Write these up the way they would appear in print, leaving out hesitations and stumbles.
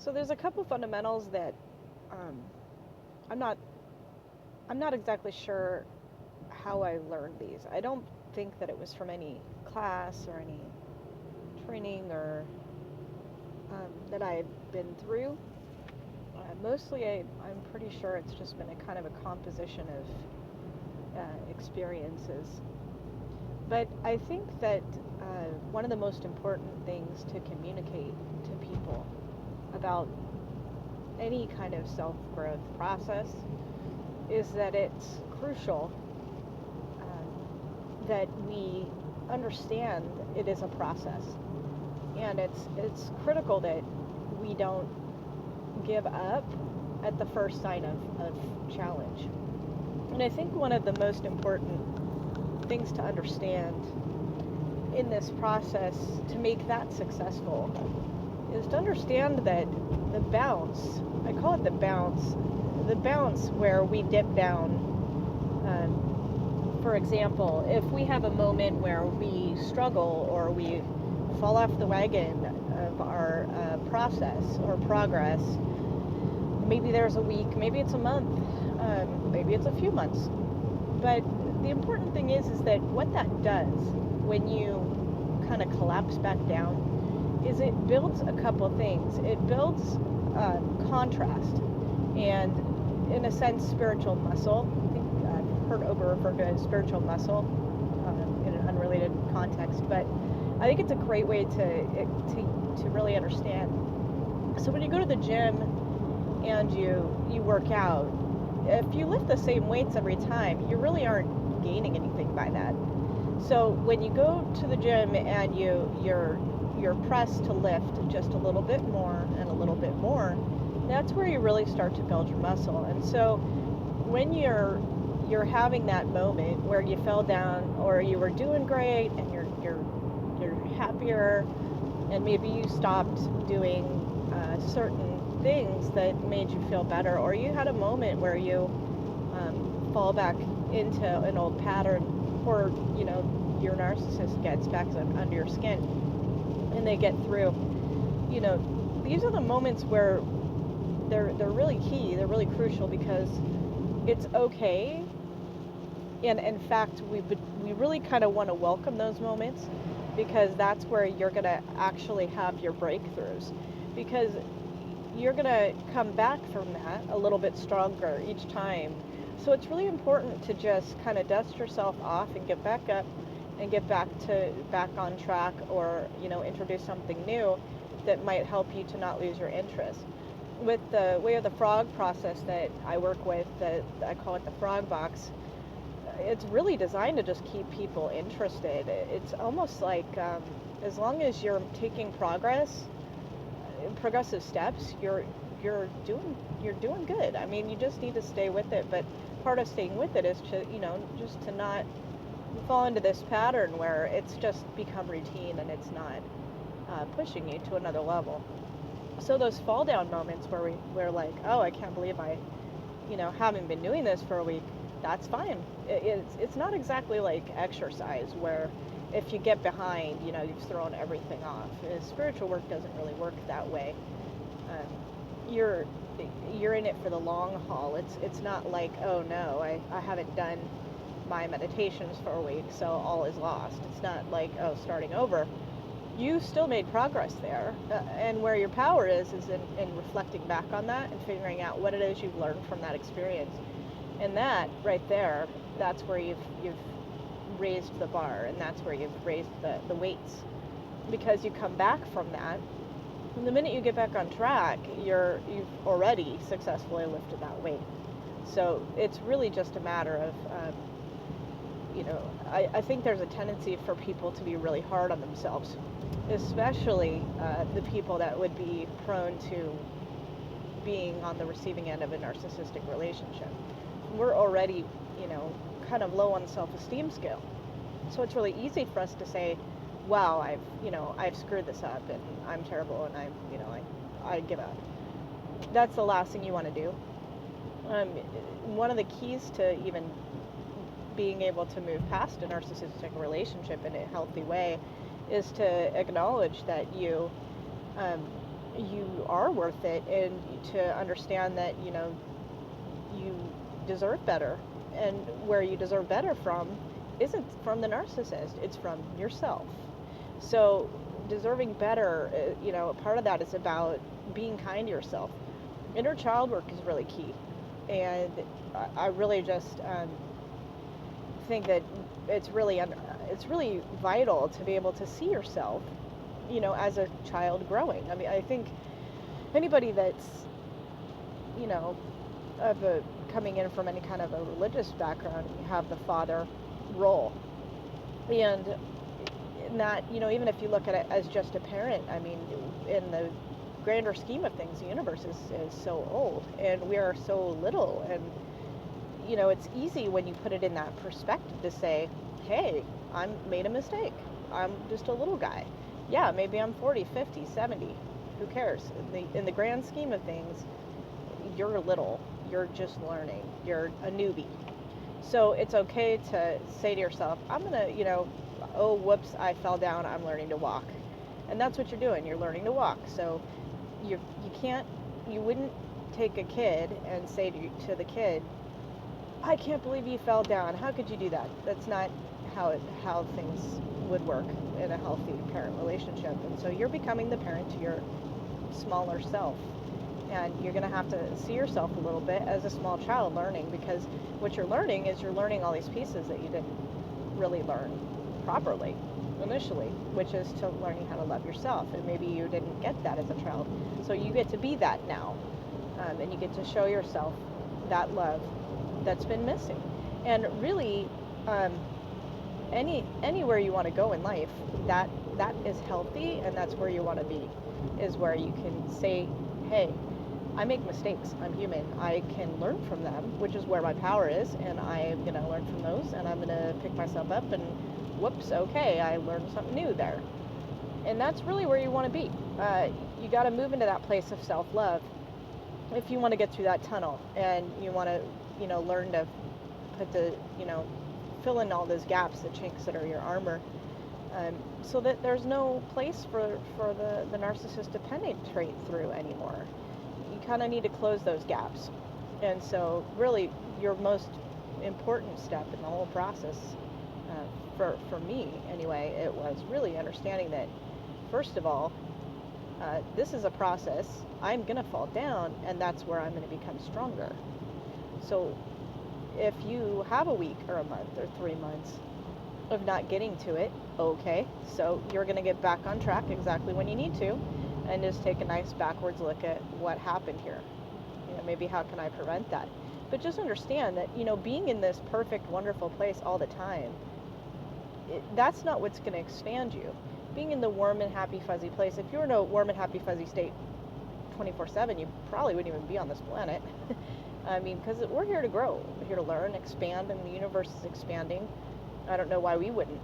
So there's a couple fundamentals that um, I'm not I'm not exactly sure how I learned these. I don't think that it was from any class or any training or that I had been through. Mostly, I'm pretty sure it's just been a kind of a composition of experiences. But I think that one of the most important things to communicate to people about any kind of self-growth process is that it's crucial that we understand it is a process, and it's critical that we don't give up at the first sign of challenge. And I think one of the most important things to understand in this process to make that successful is to understand that the bounce, I call it the bounce where we dip down. For example, if we have a moment where we struggle or we fall off the wagon of our process or progress, maybe there's a week, maybe it's a month, maybe it's a few months. But the important thing is that what that does when you kind of collapse back down is it builds a couple things. It builds contrast and, in a sense, spiritual muscle. I think I've heard Oprah referred to as spiritual muscle in an unrelated context, but I think it's a great way to really understand. So when you go to the gym and you work out, if you lift the same weights every time, you really aren't gaining anything by that. So when you go to the gym and you're pressed to lift just a little bit more and a little bit more, that's where you really start to build your muscle. And so when you're having that moment where you fell down or you were doing great and you're happier, and maybe you stopped doing certain things that made you feel better, or you had a moment where you fall back into an old pattern, or your narcissist gets back under your skin and they get through. These are the moments where they're really key, they're really crucial, because it's okay, and in fact we really kind of want to welcome those moments, because that's where you're going to actually have your breakthroughs, because you're going to come back from that a little bit stronger each time. So it's really important to just kind of dust yourself off and get back up and get back on track, or introduce something new that might help you to not lose your interest. With the Way of the Frog process that I work with, that I call it the Frog Box, it's really designed to just keep people interested. It's almost like as long as you're taking progressive steps, you're doing good. I mean, you just need to stay with it. But part of staying with it is to just to not fall into this pattern where it's just become routine and it's not pushing you to another level. So those fall down moments where we're like, oh, I can't believe I haven't been doing this for a week. That's fine. It's not exactly like exercise where if you get behind, you've thrown everything off. Spiritual work doesn't really work that way. You're in it for the long haul. It's not like, oh no, I haven't done my meditations for a week, so all is lost. It's not like, oh, starting over. You still made progress there, and where your power is in reflecting back on that and figuring out what it is you've learned from that experience. And that right there, that's where you've raised the bar, and that's where you've raised the weights, because you come back from that, and the minute you get back on track, you've already successfully lifted that weight. So it's really just a matter of I think there's a tendency for people to be really hard on themselves, especially the people that would be prone to being on the receiving end of a narcissistic relationship. We're already, kind of low on the self-esteem scale. So it's really easy for us to say, wow, I've screwed this up and I'm terrible and I give up. That's the last thing you want to do. One of the keys to even being able to move past a narcissistic relationship in a healthy way is to acknowledge that you are worth it, and to understand that, you deserve better. And where you deserve better from isn't from the narcissist, it's from yourself. So deserving better, part of that is about being kind to yourself. Inner child work is really key. And I really just think that it's really vital to be able to see yourself, as a child growing. I mean, I think anybody that's, you know, coming in from any kind of a religious background, you have the father role. And not, even if you look at it as just a parent, I mean, in the grander scheme of things, the universe is so old and we are so little. And, it's easy when you put it in that perspective to say, hey, I made a mistake. I'm just a little guy. Yeah, maybe I'm 40, 50, 70. Who cares? In the grand scheme of things, you're little. You're just learning. You're a newbie. So it's okay to say to yourself, I'm going to, oh, whoops, I fell down. I'm learning to walk. And that's what you're doing. You're learning to walk. So you wouldn't take a kid and say to the kid, I can't believe you fell down. How could you do that? That's not how things would work in a healthy parent relationship. And so you're becoming the parent to your smaller self. And you're going to have to see yourself a little bit as a small child learning, because what you're learning is you're learning all these pieces that you didn't really learn properly initially, which is to learning how to love yourself. And maybe you didn't get that as a child. So you get to be that now. And you get to show yourself that love that's been missing. And really, anywhere you want to go in life, that is healthy, and that's where you want to be, is where you can say, hey, I make mistakes. I'm human. I can learn from them, which is where my power is, and I'm going to learn from those, and I'm going to pick myself up, and whoops, okay, I learned something new there. And that's really where you want to be. You got to move into that place of self-love if you want to get through that tunnel, and you want to, learn to put fill in all those gaps, the chinks that are your armor, so that there's no place for the narcissist to penetrate through anymore. You kind of need to close those gaps. And so really your most important step in the whole process, for me anyway, it was really understanding that, first of all, this is a process. I'm going to fall down, and that's where I'm going to become stronger. So if you have a week or a month or 3 months of not getting to it, okay, so you're going to get back on track exactly when you need to, and just take a nice backwards look at what happened here. Maybe how can I prevent that? But just understand that, being in this perfect, wonderful place all the time, that's not what's going to expand you. Being in the warm and happy, fuzzy place, if you were in a warm and happy, fuzzy state 24/7, you probably wouldn't even be on this planet. I mean, because we're here to grow. We're here to learn, expand, and the universe is expanding. I don't know why we wouldn't.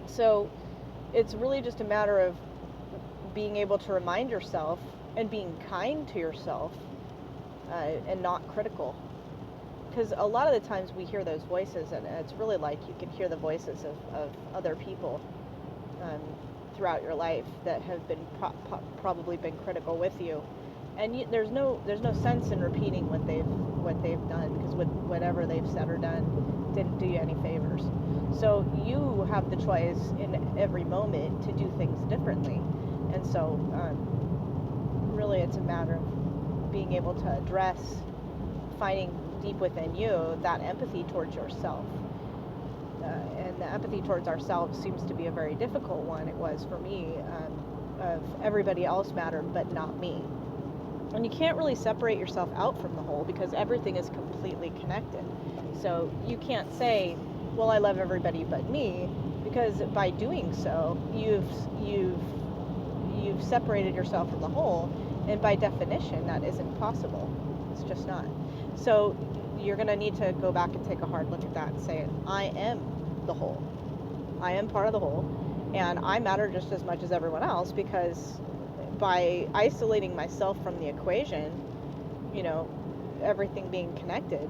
So it's really just a matter of being able to remind yourself and being kind to yourself, and not critical. Because a lot of the times we hear those voices, and it's really like you can hear the voices of other people throughout your life that have been probably been critical with you, and there's no sense in repeating what they've done, because whatever they've said or done didn't do you any favors. So you have the choice in every moment to do things differently. And so really it's a matter of being able to address, finding deep within you that empathy towards yourself. And the empathy towards ourselves seems to be a very difficult one. It was for me, of everybody else mattered but not me. And you can't really separate yourself out from the whole, because everything is completely connected. So you can't say, well, I love everybody but me, because by doing so, you've separated yourself from the whole, and by definition, that isn't possible. It's just not. So you're going to need to go back and take a hard look at that and say, I am the whole. I am part of the whole, and I matter just as much as everyone else, because by isolating myself from the equation, everything being connected,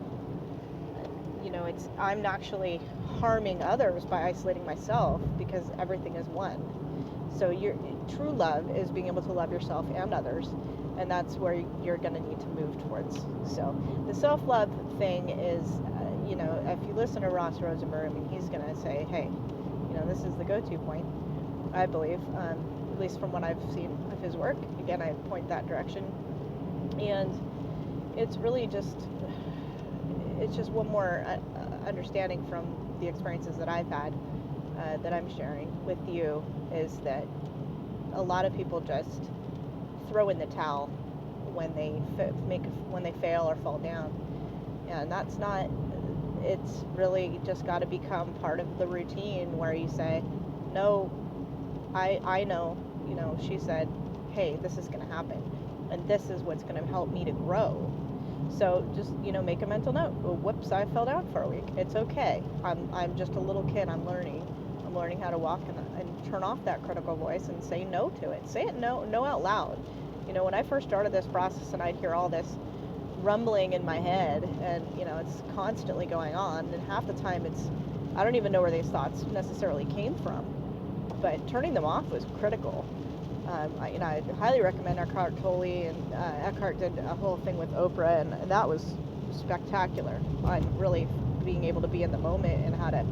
I'm actually harming others by isolating myself, because everything is one. So your true love is being able to love yourself and others, and that's where you're going to need to move towards. So the self-love thing is, if you listen to Ross Rosenberg, I mean, he's going to say, hey, this is the go-to point, I believe, at least from what I've seen of his work. Again, I point that direction. And it's really just one more understanding from the experiences that I've had that I'm sharing with you, is that a lot of people just throw in the towel when they fail or fall down, and that's not. It's really just got to become part of the routine where you say, no, I know, she said, hey, this is going to happen, and this is what's going to help me to grow. So just, make a mental note. Oh, whoops, I fell down for a week. It's okay. I'm just a little kid. I'm learning how to walk and turn off that critical voice and say no to it. Say it no out loud. When I first started this process and I'd hear all this rumbling in my head, and it's constantly going on, and half the time I don't even know where these thoughts necessarily came from, but turning them off was critical. I highly recommend Eckhart Tolle, and Eckhart did a whole thing with Oprah, and that was spectacular on really being able to be in the moment and how to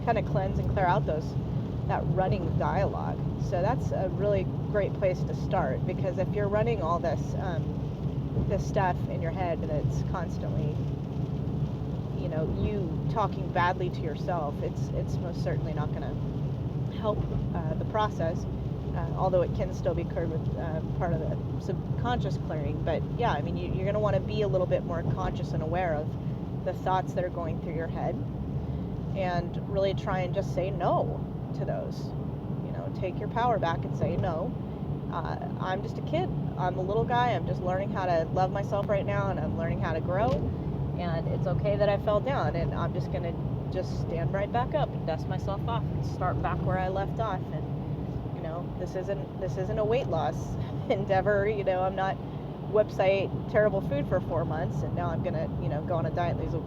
kind of cleanse and clear out that running dialogue. So that's a really great place to start, because if you're running all this stuff in your head that's constantly, you talking badly to yourself, it's most certainly not going to help the process. Although it can still be cleared with part of the subconscious clearing. But yeah, I mean, you're going to want to be a little bit more conscious and aware of the thoughts that are going through your head, and really try and just say no to those. Take your power back and say no. I'm just a kid. I'm a little guy. I'm just learning how to love myself right now, and I'm learning how to grow. And it's okay that I fell down, and I'm just going to just stand right back up and dust myself off and start back where I left off. And this isn't a weight loss endeavor. I'm not whoops, I ate terrible food for 4 months and now I'm gonna go on a diet and lose.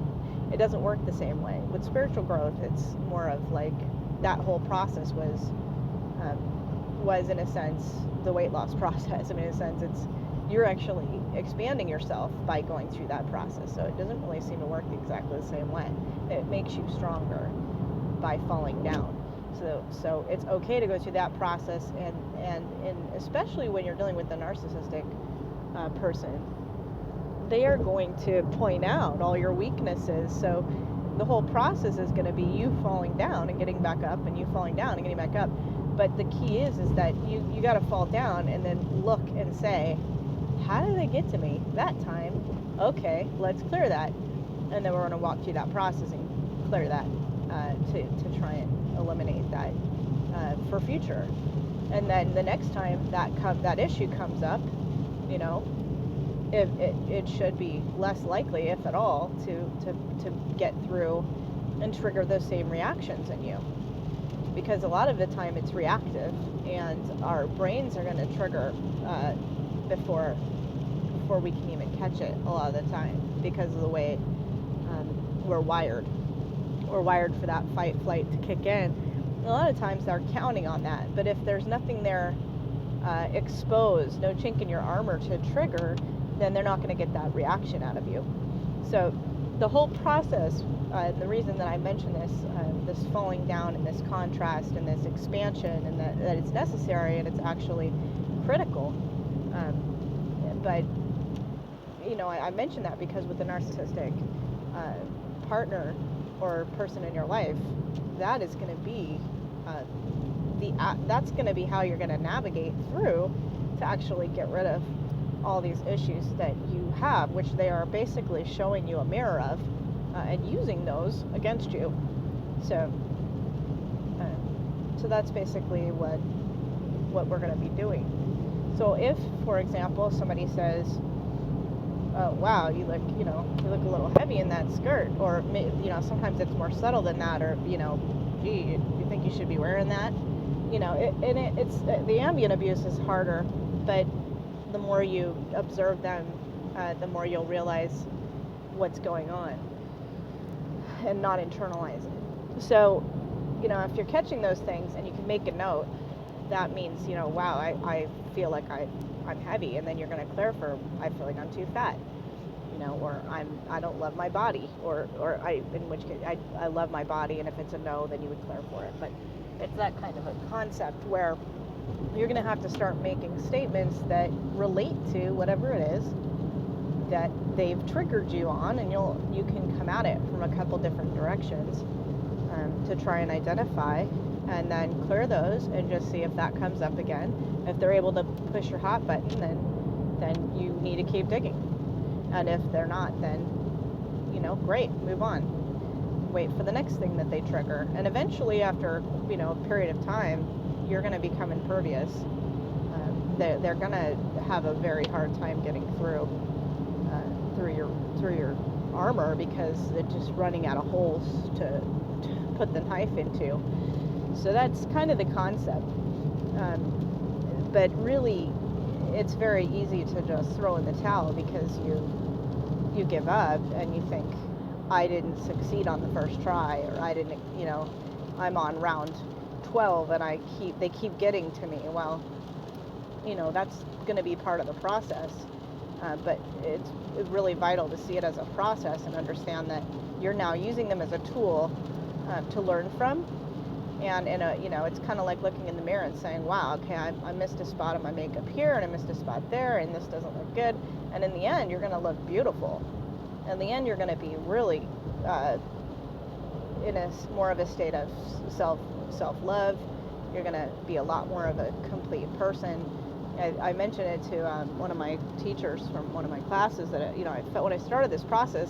It doesn't work the same way. With spiritual growth, it's more of like that whole process was in a sense the weight loss process. I mean, in a sense, you're actually expanding yourself by going through that process. So it doesn't really seem to work exactly the same way. It makes you stronger by falling down. So it's okay to go through that process, and especially when you're dealing with a narcissistic person, they are going to point out all your weaknesses. So the whole process is going to be you falling down and getting back up, and you falling down and getting back up. But the key is that you got to fall down and then look and say, how did they get to me that time? Okay, let's clear that, and then we're going to walk through that process and clear that to try and eliminate that for future. And then the next time that issue comes up, it should be less likely, if at all, to get through and trigger those same reactions in you. Because a lot of the time it's reactive, and our brains are going to trigger before we can even catch it a lot of the time, because of the way we're wired. We're wired for that fight flight to kick in. And a lot of times they're counting on that, but if there's nothing there exposed, no chink in your armor to trigger, then they're not going to get that reaction out of you. So the whole process, the reason that I mention this falling down and this contrast and this expansion, and that it's necessary and it's actually critical. But I mention that because with the narcissistic partner or person in your life, that is going to be that's going to be how you're going to navigate through to actually get rid of all these issues that you have, which they are basically showing you a mirror of, and using those against you. So that's basically what we're going to be doing. So if, for example, somebody says, "Oh, wow, you look a little heavy in that skirt," or sometimes it's more subtle than that, or gee, you think you should be wearing that? It's the ambient abuse is harder, but the more you observe them, the more you'll realize what's going on and not internalize it. So, if you're catching those things and you can make a note, that means, wow, I feel like I'm heavy, and then you're going to clear for, I feel like I'm too fat, or I don't love my body, or in which case I love my body, and if it's a no, then you would clear for it. But it's that kind of a concept where you're going to have to start making statements that relate to whatever it is that they've triggered you on, and you can come at it from a couple different directions to try and identify, and then clear those and just see if that comes up again. If they're able to push your hot button, then you need to keep digging. And if they're not, then great, move on. Wait for the next thing that they trigger, and eventually, after a period of time, you're going to become impervious. They're going to have a very hard time getting through your armor, because they're just running out of holes to put the knife into. So that's kind of the concept. But really, it's very easy to just throw in the towel, because you give up and you think, I didn't succeed on the first try, or I didn't, I'm on round 12 and they keep getting to me. Well, that's going to be part of the process. But it's really vital to see it as a process and understand that you're now using them as a tool to learn from. And it's kind of like looking in the mirror and saying, wow, okay, I missed a spot on my makeup here, and I missed a spot there, and this doesn't look good. And in the end, you're going to look beautiful. In the end, you're going to be really in more of a state of self-love. You're going to be a lot more of a complete person. I mentioned it to one of my teachers from one of my classes that I felt when I started this process,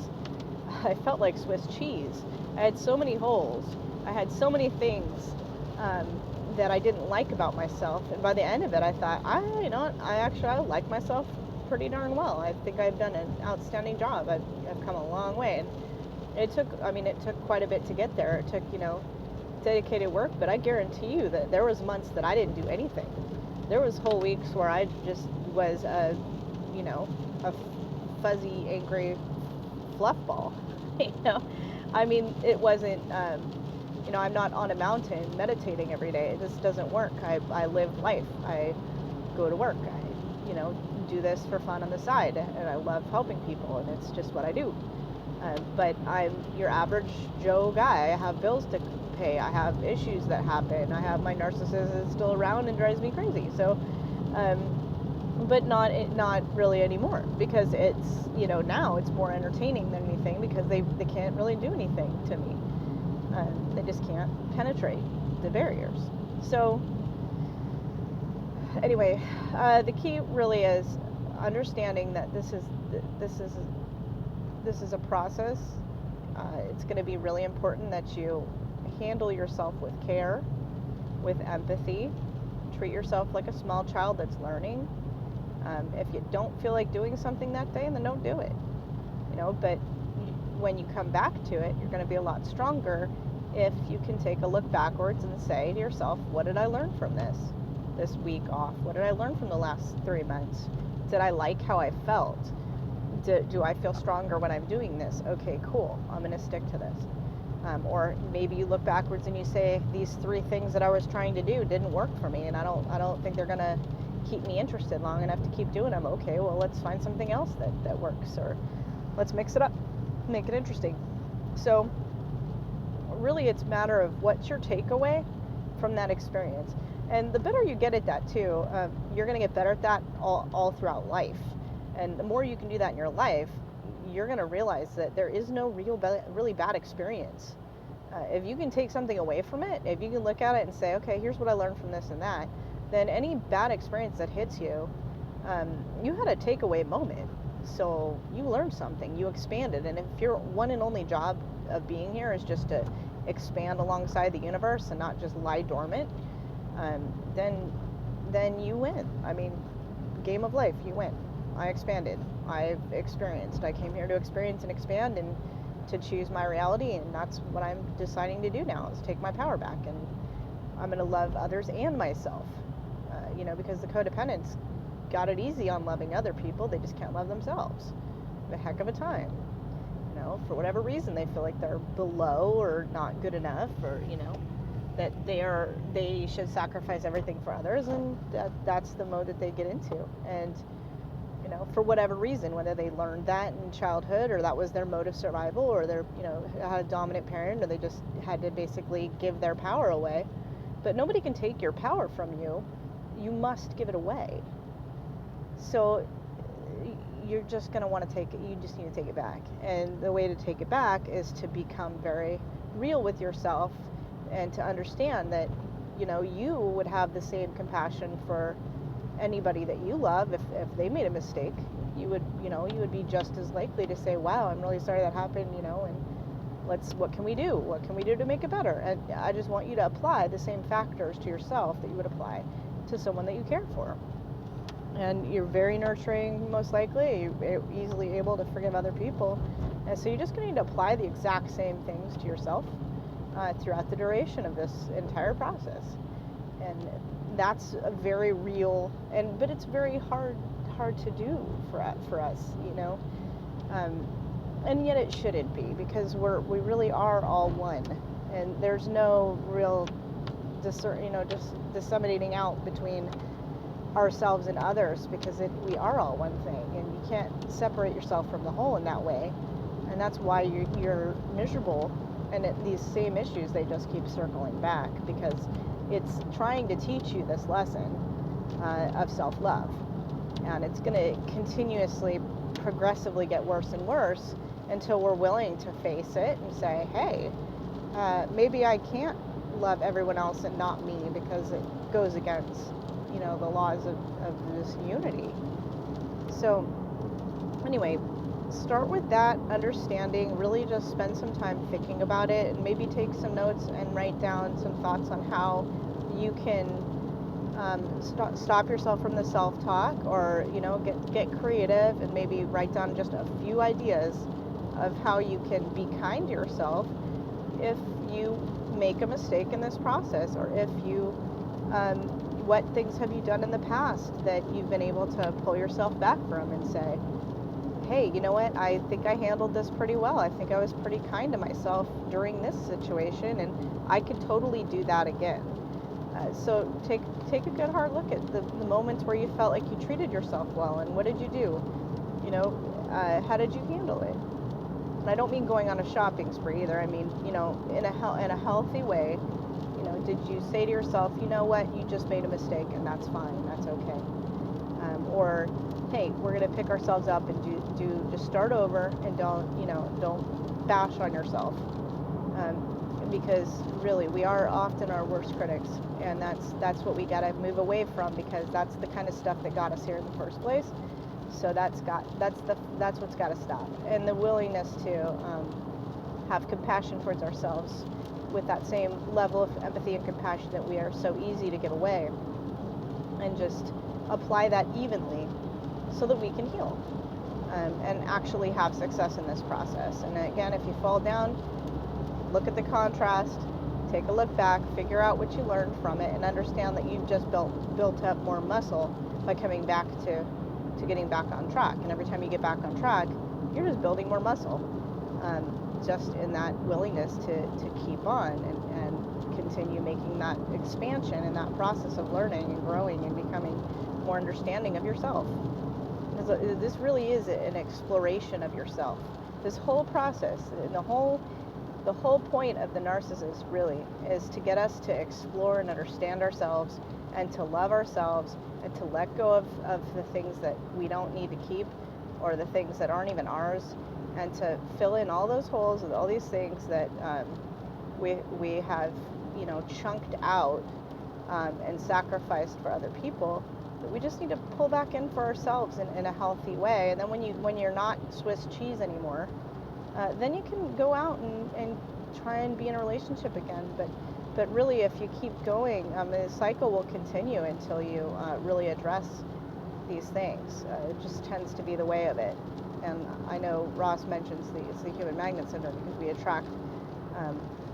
I felt like Swiss cheese. I had so many holes. I had so many things that I didn't like about myself, and by the end of it, I thought, I like myself pretty darn well. I think I've done an outstanding job. I've come a long way, and it took quite a bit to get there. It took dedicated work, but I guarantee you that there was months that I didn't do anything. There was whole weeks where I just was a fuzzy, angry fluff ball. It wasn't. I'm not on a mountain meditating every day. This doesn't work. I live life. I go to work. I do this for fun on the side, and I love helping people, and it's just what I do. But I'm your average Joe guy. I have bills to pay. I have issues that happen. I have my narcissist is still around and drives me crazy. So, but not really anymore, because it's now it's more entertaining than anything, because they can't really do anything to me. They just can't penetrate the barriers. So anyway, the key really is understanding that this is a process. It's going to be really important that you handle yourself with care, with empathy. Treat yourself like a small child that's learning. If you don't feel like doing something that day, then don't do it. But when you come back to it, you're going to be a lot stronger if you can take a look backwards and say to yourself, what did I learn from this week off? What did I learn from the last 3 months? Did I like how I felt? Do I feel stronger when I'm doing this? Okay, cool. I'm going to stick to this. Or maybe you look backwards and you say, these 3 things that I was trying to do didn't work for me, and I don't think they're going to keep me interested long enough to keep doing them. Okay, well, let's find something else that works, or let's mix it up, make it interesting. So really, it's a matter of what's your takeaway from that experience. And the better you get at that too, you're going to get better at that all throughout life. And the more you can do that in your life, you're going to realize that there is no really bad experience. If you can take something away from it, if you can look at it and say, okay, here's what I learned from this and that, then any bad experience that hits you, you had a takeaway moment. So you learned something, you expanded. And if your one and only job of being here is just to expand alongside the universe and not just lie dormant, then you win. Game of life, you win. I expanded. I've experienced. I came here to experience and expand and to choose my reality, and that's what I'm deciding to do now, is take my power back, and I'm going to love others and myself. Because the codependents got it easy on loving other people. They just can't love themselves. A heck of a time. For whatever reason, they feel like they're below or not good enough, or, that they should sacrifice everything for others, and that's the mode that they get into. And for whatever reason, whether they learned that in childhood, or that was their mode of survival, or they're had a dominant parent, or they just had to basically give their power away. But nobody can take your power from you. You must give it away. So you're just going to want to take it. You just need to take it back. And the way to take it back is to become very real with yourself, and to understand that you would have the same compassion for anybody that you love. If they made a mistake, you would be just as likely to say, wow, I'm really sorry that happened, and what can we do? What can we do to make it better? And I just want you to apply the same factors to yourself that you would apply to someone that you care for. And you're very nurturing, most likely. You're easily able to forgive other people. And so you're just going to need to apply the exact same things to yourself throughout the duration of this entire process. And that's a very real, but it's very hard to do for us, and yet it shouldn't be, because we really are all one, and there's no real just disseminating out between ourselves and others, because we are all one thing, and you can't separate yourself from the whole in that way. And that's why you're miserable, and these same issues, they just keep circling back, because it's trying to teach you this lesson of self-love, and it's going to continuously, progressively get worse and worse until we're willing to face it and say, hey, maybe I can't love everyone else and not me, because it goes against the laws of this unity. So anyway, start with that understanding. Really just spend some time thinking about it, and maybe take some notes and write down some thoughts on how you can stop yourself from the self-talk, or get creative and maybe write down just a few ideas of how you can be kind to yourself if you make a mistake in this process, or if you what things have you done in the past that you've been able to pull yourself back from and say, hey, you know what, I think I handled this pretty well. I think I was pretty kind to myself during this situation, and I could totally do that again. So take a good hard look at the moments where you felt like you treated yourself well, and what did you do? How did you handle it? And I don't mean going on a shopping spree either. I mean, in a healthy way. Did you say to yourself, you know what, you just made a mistake, and that's fine, that's okay. Or, hey, we're going to pick ourselves up and just start over, and don't bash on yourself. Because really, we are often our worst critics, and that's what we got to move away from, because that's the kind of stuff that got us here in the first place. So that's what's got to stop. And the willingness to have compassion towards ourselves, with that same level of empathy and compassion that we are so easy to give away, and just apply that evenly so that we can heal and actually have success in this process. And again, if you fall down, look at the contrast, take a look back, figure out what you learned from it, and understand that you've just built up more muscle by coming back to getting back on track. And every time you get back on track, you're just building more muscle. Just in that willingness to keep on and continue making that expansion and that process of learning and growing and becoming more understanding of yourself. Because this really is an exploration of yourself. This whole process, and the whole point of the narcissist really is to get us to explore and understand ourselves, and to love ourselves, and to let go of the things that we don't need to keep, or the things that aren't even ours, and to fill in all those holes with all these things that we have chunked out and sacrificed for other people, that we just need to pull back in for ourselves in a healthy way. And then when you're not Swiss cheese anymore, then you can go out and try and be in a relationship again. But really, if you keep going, the cycle will continue until you really address these things. It just tends to be the way of it. And I know Ross mentions it's the human magnet syndrome, because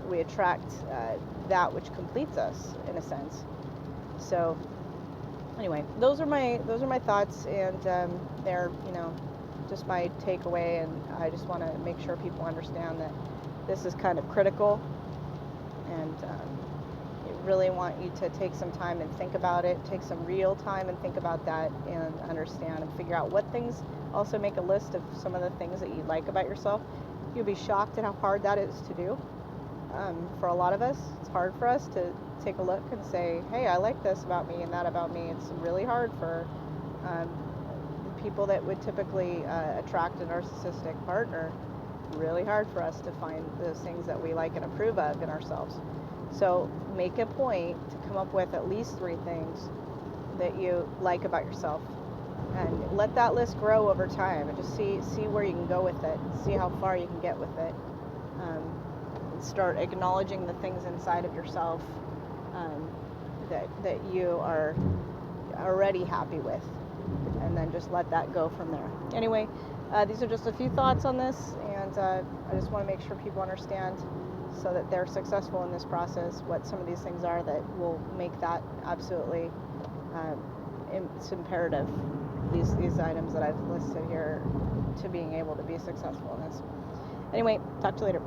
we attract that which completes us, in a sense. So anyway, those are my thoughts, and they're just my takeaway, and I just want to make sure people understand that this is kind of critical, and really want you to take some time and think about it, take some real time and think about that and understand and figure out what things. Also make a list of some of the things that you like about yourself. You'll be shocked at how hard that is to do. For a lot of us, it's hard for us to take a look and say, hey, I like this about me and that about me. It's really hard for people that would typically attract a narcissistic partner. Really hard for us to find those things that we like and approve of in ourselves. So make a point to come up with at least 3 things that you like about yourself, and let that list grow over time, and just see where you can go with it, see how far you can get with it. Start acknowledging the things inside of yourself that you are already happy with, and then just let that go from there. Anyway, these are just a few thoughts on this, and I just want to make sure people understand, so that they're successful in this process, what some of these things are that will make that absolutely, it's imperative, these items that I've listed here, to being able to be successful in this. Anyway, talk to you later.